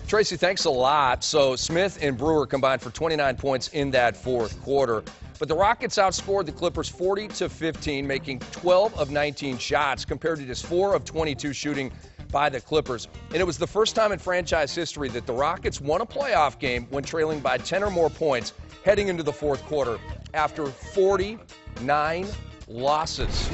Tracy, thanks a lot. So Smith and Brewer combined for 29 points in that fourth quarter. But the Rockets outscored the Clippers 40-15, making 12 of 19 shots compared to just 4 of 22 shooting by the Clippers. And it was the first time in franchise history that the Rockets won a playoff game when trailing by 10 or more points heading into the fourth quarter after 49 losses.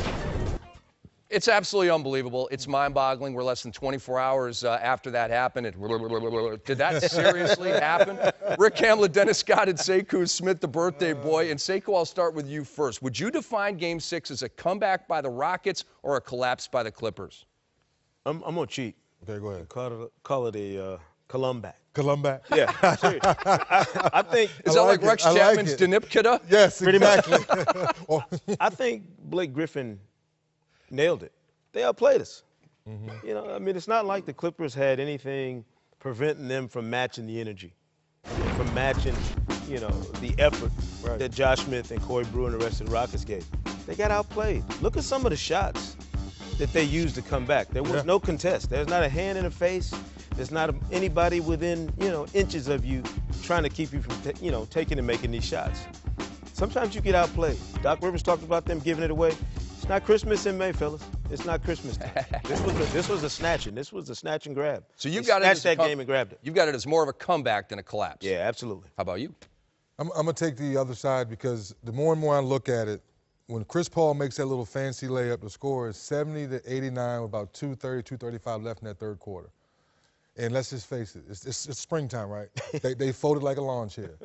It's absolutely unbelievable. It's mind-boggling. We're less than 24 hours after that happened. Did that seriously happen? Rick Hamlin, Dennis Scott, and Sekou Smith, the birthday boy. And Sekou, I'll start with you first. Would you define Game 6 as a comeback by the Rockets or a collapse by the Clippers? I'm going to cheat. Okay, go ahead. Call it a comeback. Comeback? Yeah, seriously. I think. Is that like Rex Chapman's Denipkida? Yes, pretty exactly. I think Blake Griffin nailed it. They outplayed us. Mm-hmm. You know, I mean, it's not like the Clippers had anything preventing them from matching the energy, from matching, you know, the effort that Josh Smith and Corey Brewer and the rest of the Rockets gave. They got outplayed. Look at some of the shots that they used to come back. There was no contest. There's not a hand in the face. There's not anybody within, you know, inches of you trying to keep you from, taking and making these shots. Sometimes you get outplayed. Doc Rivers talked about them giving it away. It's not Christmas in May, fellas. It's not Christmas Day. This was a snatching. This was a snatch and grab. So you've got snatched that game and grabbed it. You've got it as more of a comeback than a collapse. Yeah, absolutely. How about you? I'm going to take the other side because the more and more I look at it, when Chris Paul makes that little fancy layup, the score is 70-89 with about 2:35 left in that third quarter. And let's just face it, it's springtime, right? they folded like a lawn chair.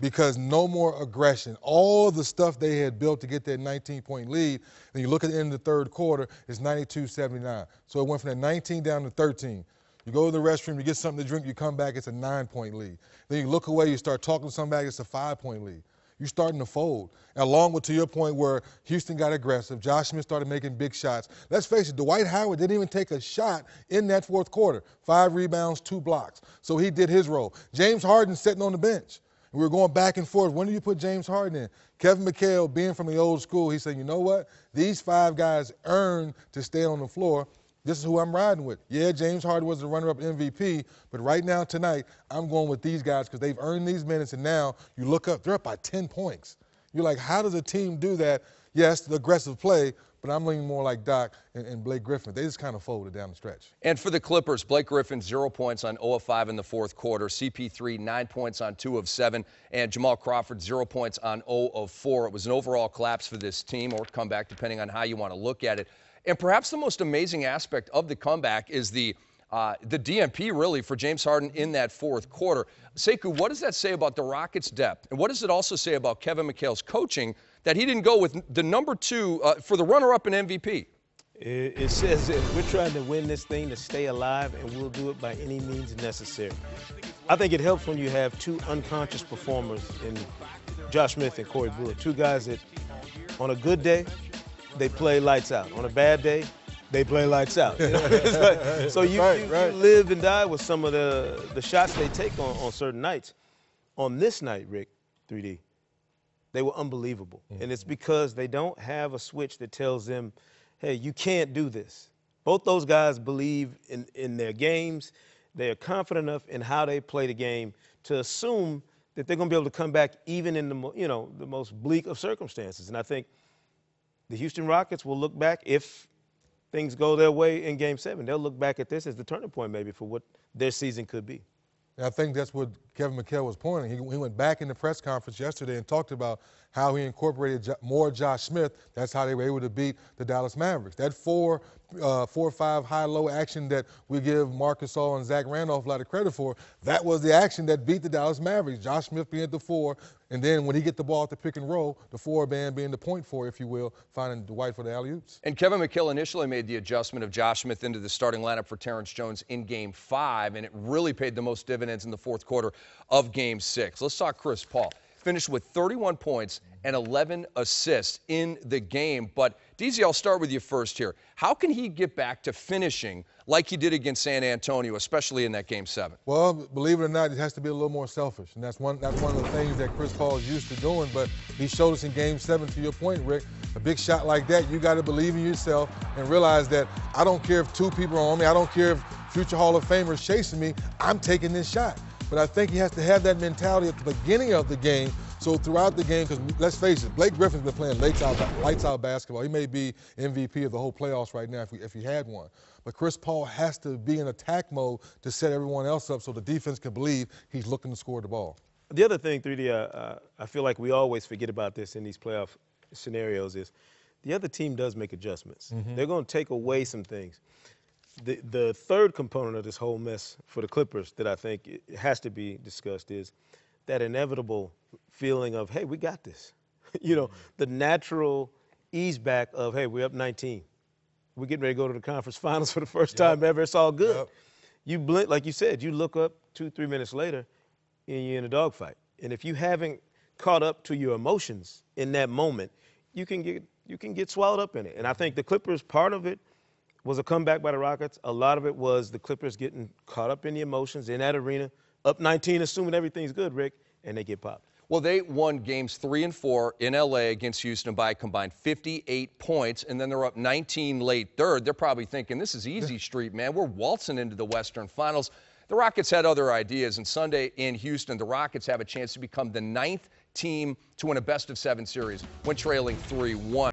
Because no more aggression. All the stuff they had built to get that 19-point lead, and you look at the end of the third quarter, it's 92-79. So it went from that 19 down to 13. You go to the restroom, you get something to drink, you come back, it's a 9-point lead. Then you look away, you start talking to somebody, it's a 5-point lead. You're starting to fold. And along with, to your point, where Houston got aggressive, Josh Smith started making big shots. Let's face it, Dwight Howard didn't even take a shot in that fourth quarter. 5 rebounds, 2 blocks. So he did his role. James Harden sitting on the bench. We were going back and forth. When do you put James Harden in? Kevin McHale, being from the old school, he said, you know what? These 5 guys earned to stay on the floor. This is who I'm riding with. Yeah, James Harden was the runner-up MVP, but right now, tonight, I'm going with these guys because they've earned these minutes, and now you look up, they're up by 10 points. You're like, how does a team do that? Yes, the aggressive play, but I'm leaning more like Doc and Blake Griffin. They just kind of folded down the stretch. And for the Clippers, Blake Griffin, 0 points on 0 of 5 in the fourth quarter. CP3, 9 points on 2 of 7. And Jamal Crawford, 0 points on 0 of 4. It was an overall collapse for this team, or comeback, depending on how you want to look at it. And perhaps the most amazing aspect of the comeback is the DMP, really, for James Harden in that fourth quarter. Sekou, what does that say about the Rockets' depth? And what does it also say about Kevin McHale's coaching that he didn't go with the number 2 for the runner-up in MVP? It says that we're trying to win this thing to stay alive, and we'll do it by any means necessary. I think it helps when you have 2 unconscious performers in Josh Smith and Corey Brewer, 2 guys that on a good day, they play lights out. On a bad day, they play lights out. You know? So you live and die with some of the shots they take on certain nights. On this night, Rick, 3D, they were unbelievable. Mm-hmm. And it's because they don't have a switch that tells them, hey, you can't do this. Both those guys believe in their games. They are confident enough in how they play the game to assume that they're going to be able to come back even in the most bleak of circumstances. And I think the Houston Rockets will look back, if things go their way in Game 7, they'll look back at this as the turning point maybe for what their season could be. And I think that's what Kevin McHale was pointing. He went back in the press conference yesterday and talked about how he incorporated more Josh Smith. That's how they were able to beat the Dallas Mavericks. That 4-5 high-low action that we give Marc Gasol and Zach Randolph a lot of credit for, that was the action that beat the Dallas Mavericks. Josh Smith being at the 4, and then when he get the ball at the pick and roll, the 4-man being the point 4, if you will, finding Dwight for the alley-oops. And Kevin McHale initially made the adjustment of Josh Smith into the starting lineup for Terrence Jones in Game 5, and it really paid the most dividends in the fourth quarter of Game 6. Let's talk Chris Paul. Finished with 31 points and 11 assists in the game. But, DZ, I'll start with you first here. How can he get back to finishing like he did against San Antonio, especially in that Game 7? Well, believe it or not, it has to be a little more selfish. And that's one of the things that Chris Paul is used to doing. But he showed us in Game 7, to your point, Rick, a big shot like that, you got to believe in yourself and realize that I don't care if 2 people are on me. I don't care if future Hall of Famers chasing me, I'm taking this shot. But I think he has to have that mentality at the beginning of the game. So throughout the game, because let's face it, Blake Griffin's been playing lights out basketball. He may be MVP of the whole playoffs right now if he had one. But Chris Paul has to be in attack mode to set everyone else up so the defense can believe he's looking to score the ball. The other thing, 3D, I feel like we always forget about this in these playoff scenarios is the other team does make adjustments. They're going to take away some things. The third component of this whole mess for the Clippers that I think it has to be discussed is that inevitable feeling of, hey, we got this. You know, the natural ease back of, hey, we're up 19. We're getting ready to go to the conference finals for the first time ever. It's all good. You blink, like you said, you look up 2-3 minutes later and you're in a dogfight. And if you haven't caught up to your emotions in that moment, you can get swallowed up in it. And I think the Clippers, part of it was a comeback by the Rockets. A lot of it was the Clippers getting caught up in the emotions in that arena, up 19, assuming everything's good, Rick, and they get popped. Well, they won games 3 and 4 in L.A. against Houston by a combined 58 points, and then they're up 19 late third. They're probably thinking, this is easy street, man. We're waltzing into the Western Finals. The Rockets had other ideas, and Sunday in Houston, the Rockets have a chance to become the 9th team to win a best-of-7 series when trailing 3-1.